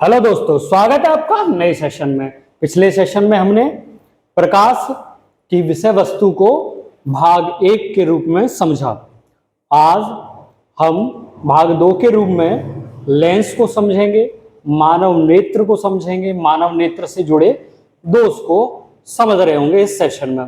Hello दोस्तों, स्वागत है आपका नए सेशन में। पिछले सेशन में हमने प्रकाश की विषय वस्तु को भाग 1 के रूप में समझा। आज हम भाग 2 के रूप में लेंस को समझेंगे, मानव नेत्र को समझेंगे, मानव नेत्र से जुड़े दोष को समझ रहे होंगे इस सेशन में।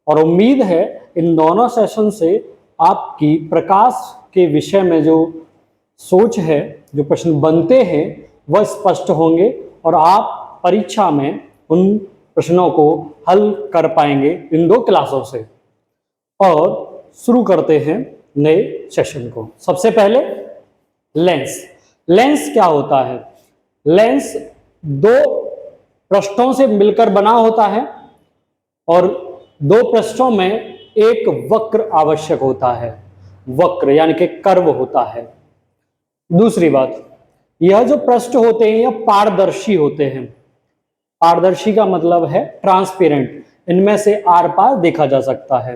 और उम्मीद है इन दोनों सेशन से आपकी प्रकाश के विषय में जो सोच है, जो प्रश्न बनते हैं वह स्पष्ट होंगे और आप परीक्षा में उन प्रश्नों को हल कर पाएंगे इन 2 क्लासों से। और शुरू करते हैं नए सेशन को। सबसे पहले लेंस। लेंस क्या होता है? लेंस 2 पृष्ठों से मिलकर बना होता है और 2 पृष्ठों में एक वक्र आवश्यक होता है। वक्र यानी कि कर्व होता है। दूसरी बात, यह जो पृष्ठ होते हैं यह पारदर्शी होते हैं। पारदर्शी का मतलब है ट्रांसपेरेंट, इनमें से आर पार देखा जा सकता है।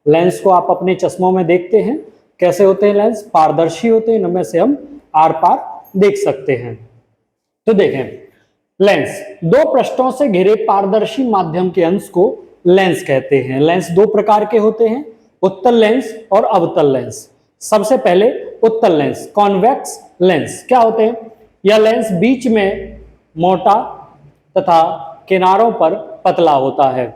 लेंस को आप अपने चश्मों में देखते हैं, कैसे होते हैं लेंस? पारदर्शी होते हैं, इनमें से हम आर पार देख सकते हैं। तो देखें, लेंस 2 पृष्ठों से घिरे पारदर्शी माध्यम के अंश को लेंस कहते हैं। लेंस 2 प्रकार के होते हैं, उत्तल लेंस और अवतल लेंस। सबसे पहले उत्तल लेंस, कॉन्वेक्स लेंस क्या होते हैं? यह लेंस बीच में मोटा तथा किनारों पर पतला होता है।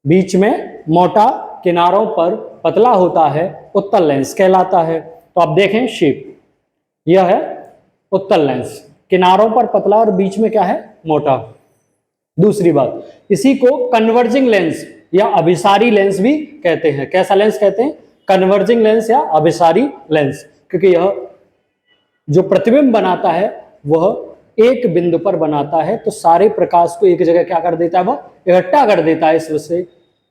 बीच में मोटा, किनारों पर पतला होता है, उत्तल लेंस कहलाता है। तो आप देखें शेप, यह है उत्तल लेंस, किनारों पर पतला और बीच में क्या है? मोटा। दूसरी बात, इसी को कन्वर्जिंग लेंस या अभिसारी लेंस भी कहते हैं। कैसा लेंस कहते हैं? कन्वर्जिंग लेंस या अभिसारी लेंस, क्योंकि यह जो प्रतिबिंब बनाता है वह एक बिंदु पर बनाता है, तो सारे प्रकाश को एक जगह क्या कर देता है? वह इकट्ठा कर देता है। इस वजह से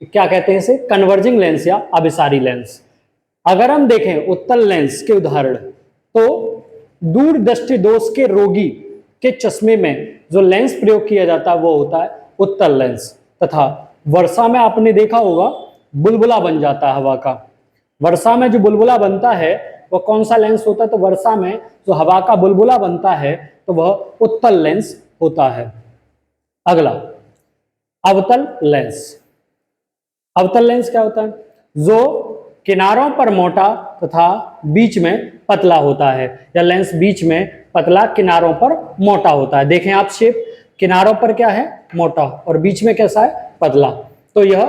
क्या कहते हैं इसे? कन्वर्जिंग लेंस या अभिसारी लेंस। अगर हम देखें उत्तल लेंस के उदाहरण, तो दूर दृष्टि दोष के रोगी के चश्मे में जो लेंस प्रयोग किया जाता है वो होता है उत्तल लेंस। तथा वर्षा में आपने देखा होगा बुलबुला बन जाता है हवा का। वर्षा में जो बुलबुला बनता है वह कौन सा लेंस होता है? तो वर्षा में जो हवा का बुलबुला बनता है तो वह उत्तल लेंस होता है। अगला, अवतल लेंस। अवतल लेंस क्या होता है? जो किनारों पर मोटा तथा बीच में पतला होता है, या लेंस बीच में पतला, किनारों पर मोटा होता है। देखें आप शेप, किनारों पर क्या है? मोटा, और बीच में कैसा है? पतला। तो यह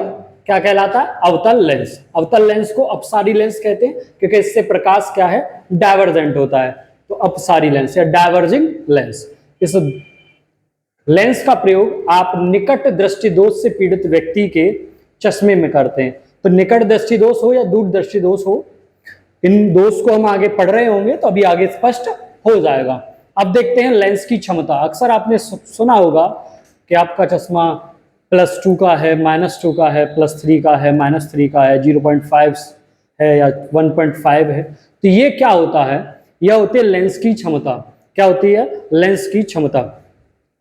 क्या कहलाता है? अवतल लेंस। अवतल लेंस को अपसारी लेंस कहते हैं, क्योंकि इससे प्रकाश क्या है? डाइवर्जेंट होता है। तो अपसारी लेंस या डाइवर्जिंग लेंस। इस लेंस का प्रयोग आप निकट दृष्टि दोष से पीड़ित व्यक्ति के चश्मे में करते हैं। तो निकट दृष्टि दोष हो या दूर दृष्टि दोष हो, इन दोष को हम आगे पढ़ रहे होंगे तो अभी आगे स्पष्ट हो जाएगा। अब देखते हैं लेंस की क्षमता। अक्सर आपने सुना होगा कि आपका चश्मा +2 का है, -2 का है, +3 का है, -3 का है, 0.5 है या 1.5 है। तो ये क्या होता है? यह होती है लेंस की क्षमता। क्या होती है? लेंस की क्षमता।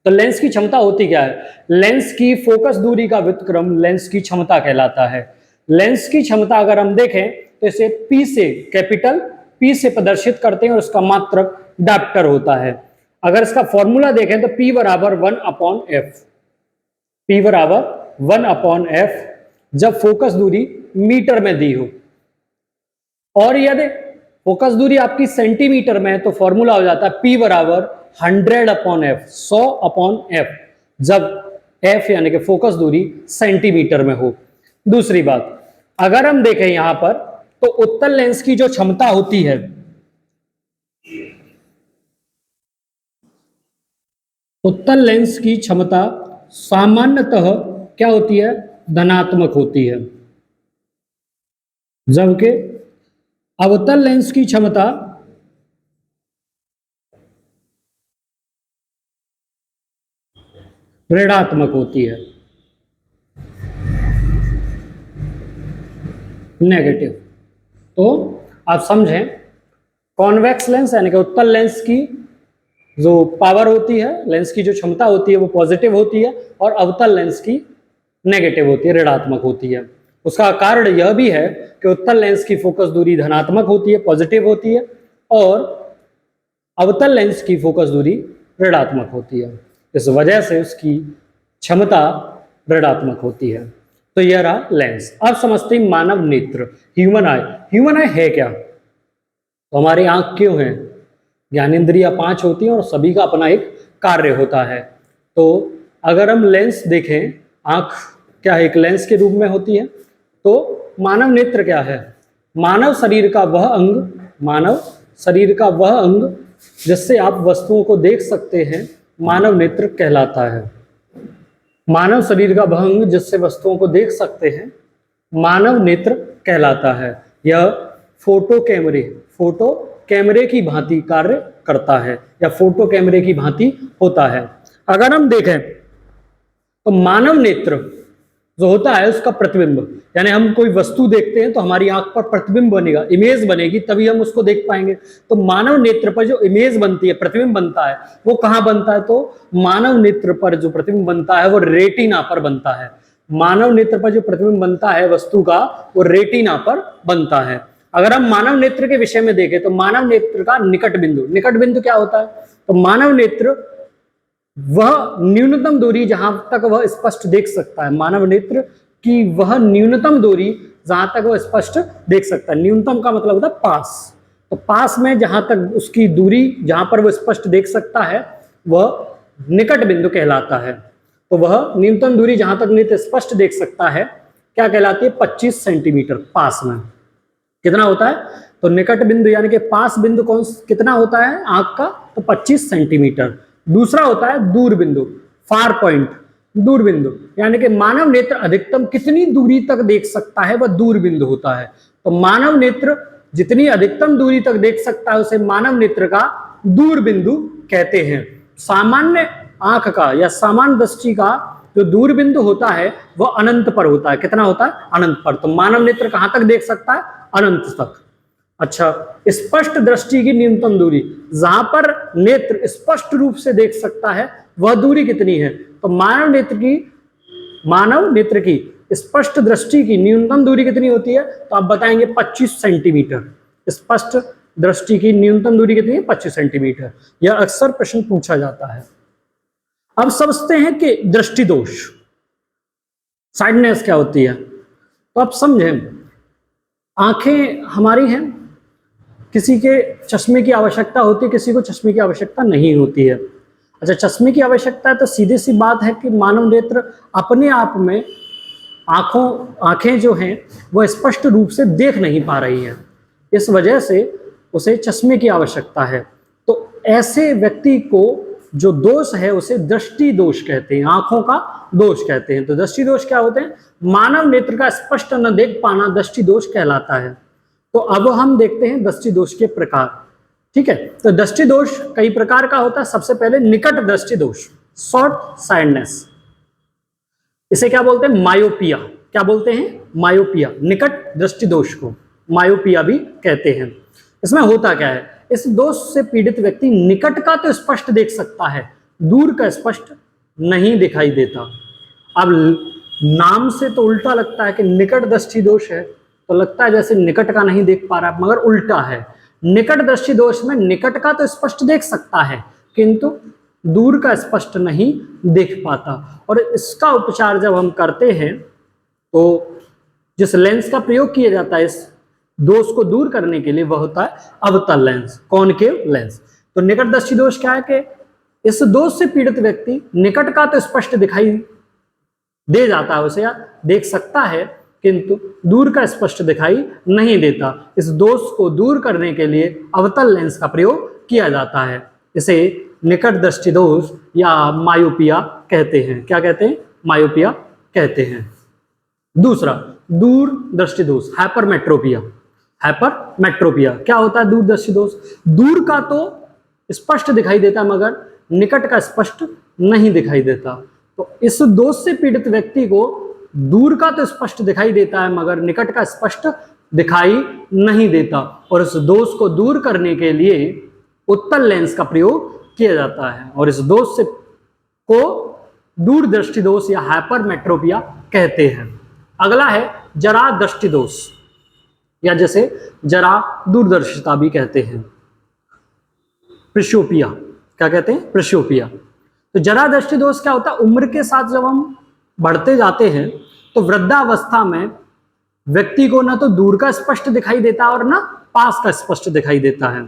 तो लेंस की क्षमता होती क्या है? लेंस की फोकस दूरी का व्युत्क्रम लेंस की क्षमता कहलाता है। लेंस की क्षमता अगर हम देखें तो इसे P से, कैपिटल P से प्रदर्शित करते हैं और उसका मात्रक डायप्टर होता है। अगर इसका फॉर्मूला देखें तो P बराबर 1/f, P बराबर 1/f, जब फोकस दूरी मीटर में दी हो। और यदि फोकस दूरी आपकी सेंटीमीटर में है तो फॉर्मूला हो जाता है P बराबर 100/f, 100/f, जब f यानी कि फोकस दूरी सेंटीमीटर में हो। दूसरी बात, अगर हम देखें यहां पर तो उत्तल लेंस की जो क्षमता होती है, उत्तल लेंस की क्षमता सामान्यतः क्या होती है? धनात्मक होती है, जबकि अवतल लेंस की क्षमता ऋणात्मक होती है, नेगेटिव। तो आप समझें, कॉन्वेक्स लेंस यानी कि उत्तल लेंस की जो पावर होती है, लेंस की जो क्षमता होती है वो पॉजिटिव होती है, और अवतल लेंस की नेगेटिव होती है, ऋणात्मक होती है। उसका कारण यह भी है कि उत्तल लेंस की फोकस दूरी धनात्मक होती है, पॉजिटिव होती है, और अवतल लेंस की फोकस दूरी ऋणात्मक होती है। इस वजह से उसकी क्षमता ऋणात्मक होती है। तो यह रहा लेंस। अब समझते हैं मानव नेत्र, ह्यूमन आई। ह्यूमन आई है क्या? तो हमारी आंख क्यों है? ज्ञानेंद्रियां 5 होती हैं और सभी का अपना एक कार्य होता है। तो अगर हम लेंस देखें, आंख क्या है? एक लेंस के रूप में होती है। तो मानव नेत्र क्या है? मानव शरीर का वह अंग जिससे आप वस्तुओं को देख सकते हैं, मानव नेत्र कहलाता है। मानव शरीर का वह अंग जिससे वस्तुओं को देख सकते हैं, मानव नेत्र कहलाता है। यह फोटो कैमरे की भांति कार्य करता है या फोटो कैमरे की भांति होता है। अगर हम देखें तो मानव नेत्र जो होता है उसका प्रतिबिंब, यानी हम कोई वस्तु देखते हैं तो हमारी आंख पर प्रतिबिंब बनेगा, इमेज बनेगी, तभी हम उसको देख पाएंगे। तो मानव नेत्र पर जो इमेज बनती है, प्रतिबिंब बनता है, वो कहाँ बनता है? तो मानव नेत्र पर जो प्रतिबिंब बनता है वो रेटिना पर बनता है। मानव नेत्र पर जो प्रतिबिंब बनता है वस्तु का, वो रेटिना पर बनता है। अगर हम मानव नेत्र के विषय में देखें तो मानव नेत्र का निकट बिंदु क्या होता है? तो मानव नेत्र वह न्यूनतम दूरी जहां तक वह स्पष्ट देख सकता है, मानव नेत्र की वह न्यूनतम दूरी जहां तक वह स्पष्ट देख सकता है। न्यूनतम का मतलब होता है पास। तो पास में जहां तक उसकी दूरी जहां पर वह स्पष्ट देख सकता है वह निकट बिंदु कहलाता है। तो वह न्यूनतम दूरी जहां तक नेत्र स्पष्ट देख सकता है क्या कहलाती है? 25 सेंटीमीटर। पास में कितना होता है? तो निकट बिंदु यानी कि पास बिंदु कितना होता है आंख का? तो 25 सेंटीमीटर। दूसरा होता है दूर बिंदु, फार पॉइंट, दूर बिंदु, यानी कि मानव नेत्र अधिकतम कितनी दूरी तक देख सकता है वह दूर बिंदु होता है। तो मानव नेत्र जितनी अधिकतम दूरी तक देख सकता है उसे मानव नेत्र का दूर बिंदु कहते हैं। सामान्य आंख का या सामान्य दृष्टि का जो दूर बिंदु होता है वह अनंत पर होता है। कितना होता है? अनंत पर। तो मानव नेत्र कहां तक देख सकता है? अनंत तक। अच्छा, स्पष्ट दृष्टि की न्यूनतम दूरी, जहां पर नेत्र स्पष्ट रूप से देख सकता है वह दूरी कितनी है? तो मानव नेत्र की स्पष्ट दृष्टि की न्यूनतम दूरी कितनी होती है? तो आप बताएंगे 25 सेंटीमीटर। स्पष्ट दृष्टि की न्यूनतम दूरी कितनी है? 25 सेंटीमीटर। यह अक्सर प्रश्न पूछा जाता है। अब समझते हैं कि दृष्टि दोष, साइडनेस क्या होती है। तो आप समझें, आंखें हमारी हैं, किसी के चश्मे की आवश्यकता होती है, किसी को चश्मे की आवश्यकता नहीं होती है। अच्छा, चश्मे की आवश्यकता है तो सीधी सी बात है कि मानव नेत्र अपने आप में आंखें जो हैं वो स्पष्ट रूप से देख नहीं पा रही हैं, इस वजह से उसे चश्मे की आवश्यकता है। तो ऐसे व्यक्ति को जो दोष है उसे दृष्टि दोष कहते हैं, आंखों का दोष कहते हैं। तो दृष्टि दोष क्या होते हैं? मानव नेत्र का स्पष्ट न देख पाना दृष्टि दोष कहलाता है। तो अब हम देखते हैं दृष्टि दोष के प्रकार। ठीक है, तो दृष्टि दोष कई प्रकार का होता है। सबसे पहले निकट दृष्टि दोष, शॉर्ट साइडनेस, इसे क्या बोलते हैं? मायोपिया। क्या बोलते हैं? मायोपिया। निकट दृष्टि दोष को मायोपिया भी कहते हैं। इसमें होता क्या है? इस दोष से पीड़ित व्यक्ति निकट का तो स्पष्ट देख सकता है, दूर का स्पष्ट नहीं दिखाई देता। अब नाम से तो उल्टा लगता है कि निकट दृष्टि दोष है, तो लगता है जैसे निकट का नहीं देख पा रहा, मगर उल्टा है। निकट दृष्टि दोष में निकट का तो स्पष्ट देख सकता है किंतु दूर का स्पष्ट नहीं देख पाता। और इसका उपचार जब हम करते हैं तो जिस लेंस का प्रयोग किया जाता है इस दोष को दूर करने के लिए वह होता है अवतल लेंस, कॉनकेव लेंस। तो निकट दृष्टि दोष क्या है कि इस दोष से पीड़ित व्यक्ति निकट का तो स्पष्ट दिखाई दे जाता है, उसे देख सकता है किंतु दूर का स्पष्ट दिखाई नहीं देता। इस दोष को दूर करने के लिए अवतल लेंस का प्रयोग किया जाता है। इसे निकट दृष्टि दोष या मायोपिया कहते हैं। क्या कहते हैं? मायोपिया कहते हैं। दूसरा दूर दृष्टि दोष, हाइपरमेट्रोपिया। हाइपरमेट्रोपिया क्या होता है? दूर दृष्टि दोष, दूर का तो स्पष्ट दिखाई देता मगर निकट का स्पष्ट नहीं दिखाई देता। तो इस दोष से पीड़ित व्यक्ति को दूर का तो स्पष्ट दिखाई देता है मगर निकट का स्पष्ट दिखाई नहीं देता, और इस दोष को दूर करने के लिए उत्तल लेंस का प्रयोग किया जाता है, और इस दोष से को दूर दृष्टि दोष या हाइपरमेट्रोपिया कहते हैं। अगला है जरा दृष्टि दोष, या जैसे जरा दूरदर्शिता भी कहते हैं, प्रिशोपिया। क्या कहते हैं, प्रेस्योपिया। तो जरा दृष्टि दोष क्या होता है, उम्र के साथ जब हम बढ़ते जाते हैं तो वृद्धावस्था में व्यक्ति को ना तो दूर का स्पष्ट दिखाई देता है और ना पास का स्पष्ट दिखाई देता है।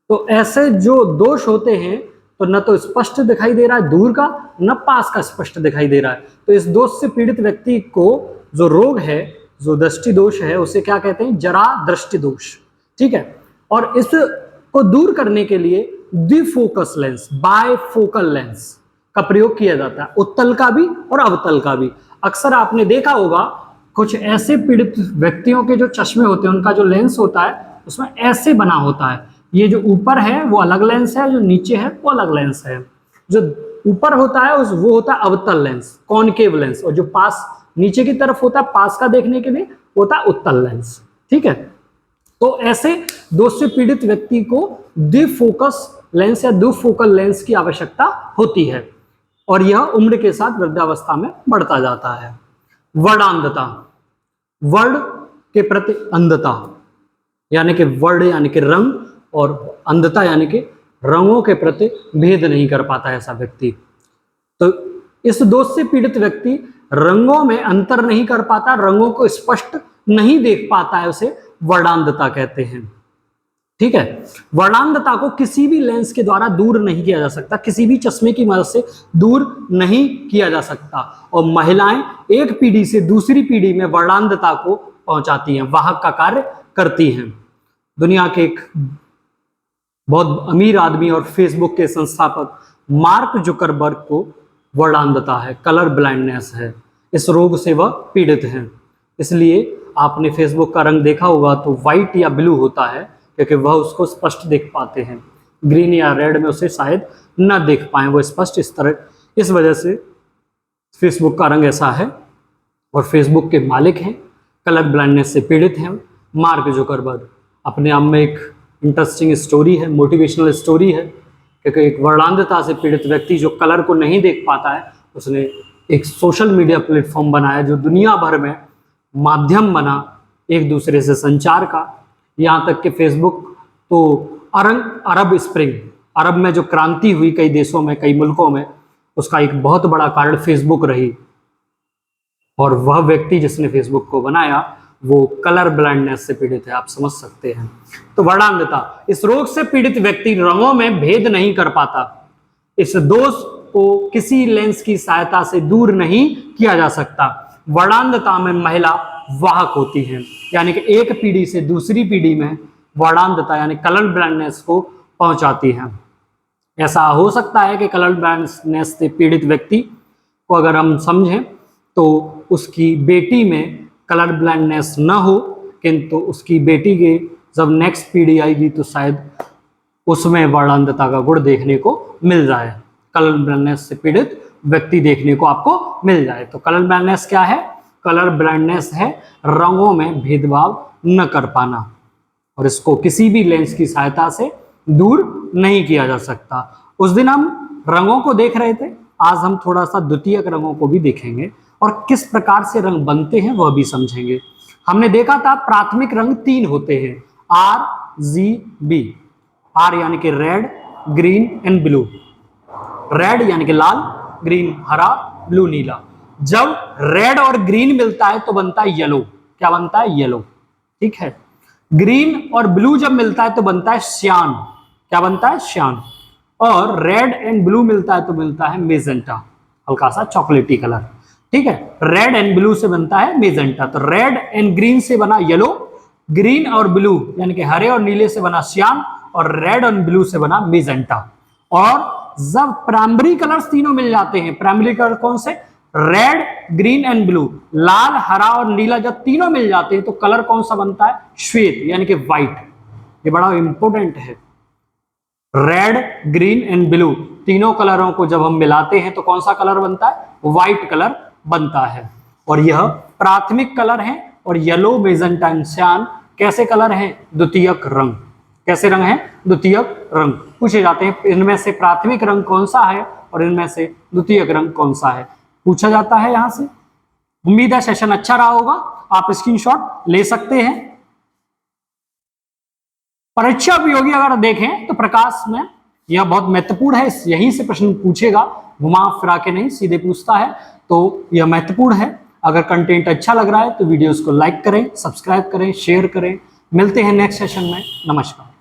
तो ऐसे जो दोष होते हैं तो न तो स्पष्ट दिखाई दे रहा है दूर का, न पास का स्पष्ट दिखाई दे रहा है। तो इस दोष से पीड़ित व्यक्ति को जो रोग है, जो दृष्टि दोष है, उसे क्या कहते हैं, जरा दृष्टि दोष। ठीक है, और इसको दूर करने के लिए द्विफोकस लेंस, बायफोकल लेंस का प्रयोग किया जाता है, उत्तल का भी और अवतल का भी। अक्सर आपने देखा होगा कुछ ऐसे पीड़ित व्यक्तियों के जो चश्मे होते हैं, उनका जो लेंस होता है उसमें ऐसे बना होता है, ये जो ऊपर है वो अलग लेंस है, जो नीचे है वो अलग लेंस है। जो ऊपर होता है वो होता है अवतल लेंस, कॉनकेव लेंस, और जो पास नीचे की तरफ होता है पास का देखने के लिए होता है उत्तल लेंस। ठीक है, तो ऐसे दोष से पीड़ित व्यक्ति को द्विफोकस लेंस या द्विफोकल लेंस की आवश्यकता होती है, और यह उम्र के साथ वृद्धावस्था में बढ़ता जाता है। वर्णांधता, वर्ण के प्रति अंधता, यानी कि वर्ण यानी कि रंग, और अंधता यानी कि रंगों के प्रति भेद नहीं कर पाता है ऐसा व्यक्ति। तो इस दोष से पीड़ित व्यक्ति रंगों में अंतर नहीं कर पाता, रंगों को स्पष्ट नहीं देख पाता है, उसे वर्णांधता कहते हैं। ठीक है, वर्णांधता को किसी भी लेंस के द्वारा दूर नहीं किया जा सकता, किसी भी चश्मे की मदद से दूर नहीं किया जा सकता, और महिलाएं एक पीढ़ी से दूसरी पीढ़ी में वर्णांधता को पहुंचाती हैं, वाहक का कार्य करती हैं। दुनिया के एक बहुत अमीर आदमी और फेसबुक के संस्थापक मार्क जुकरबर्ग को वर्णांधता है, कलर ब्लाइंडनेस है, इस रोग से वह पीड़ित हैं। इसलिए आपने फेसबुक का रंग देखा होगा तो व्हाइट या ब्लू होता है, क्योंकि वह उसको स्पष्ट देख पाते हैं, ग्रीन या रेड में उसे शायद न देख पाए वो स्पष्ट, इस तरह, इस वजह से फेसबुक का रंग ऐसा है। और फेसबुक के मालिक हैं, कलर ब्लाइंडनेस से पीड़ित हैं मार्क जुकरबर्ग। अपने आप में एक इंटरेस्टिंग स्टोरी है, मोटिवेशनल स्टोरी है, क्योंकि एक वर्णांधता से पीड़ित व्यक्ति जो कलर को नहीं देख पाता है, उसने एक सोशल मीडिया प्लेटफॉर्म बनाया जो दुनिया भर में माध्यम बना एक दूसरे से संचार का। यहाँ तक कि फेसबुक तो अरब स्प्रिंग, अरब में जो क्रांति हुई कई देशों में, कई मुल्कों में, उसका एक बहुत बड़ा कारण फेसबुक रही। और वह व्यक्ति जिसने फेसबुक को बनाया वो कलर ब्लाइंडनेस से पीड़ित है, आप समझ सकते हैं। तो वर्णांधता, इस रोग से पीड़ित व्यक्ति रंगों में भेद नहीं कर पाता, इस दोष को किसी लेंस की सहायता से दूर नहीं किया जा सकता। वर्णांधता में महिला वाहक होती हैं, यानी कि एक पीढ़ी से दूसरी पीढ़ी में वर्णांधता यानी कलर ब्लाइंडनेस को पहुंचाती हैं। ऐसा हो सकता है कि कलर ब्लाइंडनेस से पीड़ित व्यक्ति को अगर हम समझें तो उसकी बेटी में कलर ब्लाइंडनेस न हो, किंतु उसकी बेटी के जब नेक्स्ट पीढ़ी आएगी तो शायद उसमें वर्णांधता का गुण देखने को मिल जाए, कलर ब्लाइंडनेस से पीड़ित व्यक्ति देखने को आपको मिल जाए। तो कलर ब्लाइंडनेस क्या है? कलर ब्लाइंडनेस है रंगों में भेदभाव न कर पाना, और इसको किसी भी लेंस की सहायता से दूर नहीं किया जा सकता। उस दिन हम रंगों को देख रहे थे, आज हम थोड़ा सा द्वितीयक रंगों को भी देखेंगे और किस प्रकार से रंग बनते हैं वह भी समझेंगे। हमने देखा था प्राथमिक रंग 3 होते हैं, RGB। R यानी कि red, green and blue. Red यानी कि लाल, ग्रीन हरा, ब्लू नीला। जब रेड और ग्रीन मिलता है तो बनता है येलो। क्या बनता है? येलो। ठीक है। ग्रीन और ब्लू जब मिलता है तो बनता है श्यान। क्या बनता है? श्यान। और रेड एंड ब्लू मिलता है तो मिलता है मेजेंटा, हल्का सा चॉकलेटी कलर। ठीक है, रेड एंड ब्लू से बनता है मेजेंटा। तो रेड एंड ग्रीन से बना येलो, ग्रीन और ब्लू यानी कि हरे और नीले से बना श्यान, और रेड और ब्लू से बना मेजेंटा। और जब प्राइमरी कलर्स तीनों मिल जाते हैं, प्राइमरी कलर कौन से? रेड, ग्रीन एंड ब्लू, लाल, हरा और नीला जब तीनों मिल जाते हैं तो कलर कौन सा बनता है? श्वेत यानी कि व्हाइट। ये बड़ा इंपॉर्टेंट है। रेड, ग्रीन एंड ब्लू तीनों कलरों को जब हम मिलाते हैं तो कौन सा कलर बनता है? व्हाइट कलर बनता है। और यह प्राथमिक कलर है। और येलो, मेजेंटा एंड श्यान कैसे कलर हैं? द्वितीयक रंग। कैसे रंग है? द्वितीयक रंग। पूछे जाते हैं इनमें से प्राथमिक रंग कौन सा है और इनमें से द्वितीयक रंग कौन सा है, पूछा जाता है यहां से। उम्मीद है सेशन अच्छा रहा होगा, आप स्क्रीनशॉट ले सकते हैं। परीक्षा उपयोगी अगर देखें तो प्रकाश में यह बहुत महत्वपूर्ण है, यहीं से प्रश्न पूछेगा, घुमा फिरा के नहीं, सीधे पूछता है, तो यह महत्वपूर्ण है। अगर कंटेंट अच्छा लग रहा है तो वीडियोस को लाइक करें, सब्सक्राइब करें, शेयर करें। मिलते हैं नेक्स्ट सेशन में। नमस्कार।